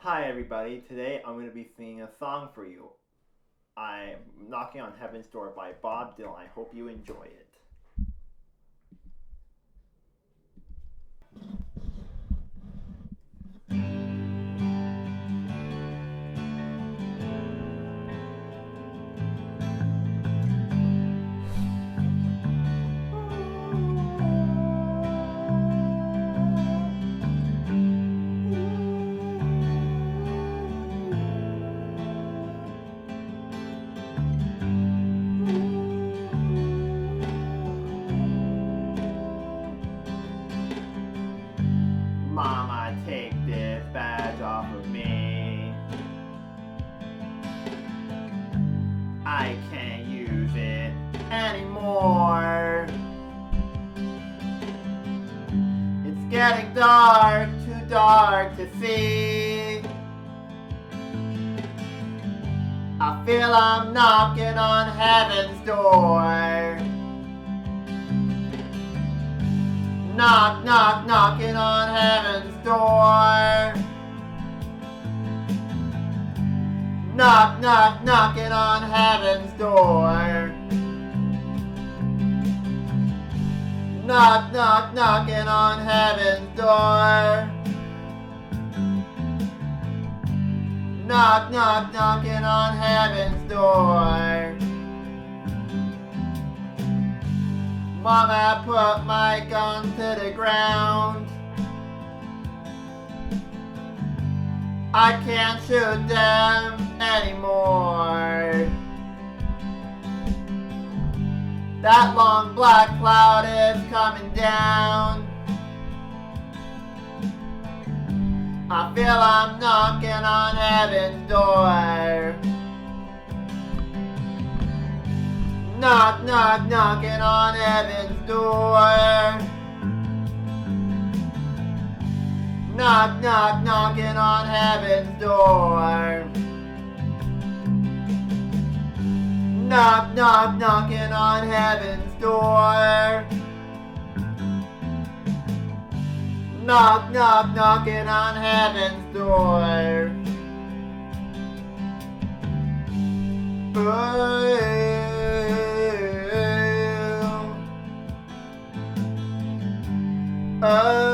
Hi everybody, today I'm going to be singing a song for you. I'm Knocking on Heaven's Door by Bob Dylan. I hope you enjoy it. Mama, take this badge off of me. I can't use it anymore. It's getting dark, too dark to see. I feel I'm knocking on heaven's door. Knock, knock, knocking on heaven's door. Knock, knock, knocking on heaven's door. Knock, knock, knocking on heaven's door. Knock, knock, knocking on heaven's door. Mama put my gun to the ground. I can't shoot them anymore. That long black cloud is coming down. I feel I'm knocking on heaven's door. Knock, knock, knocking on heaven's door. Knock, knock, knocking on heaven's door. Knock, knock, knocking on heaven's door. Knock, knock, knocking on heaven's door. Oh.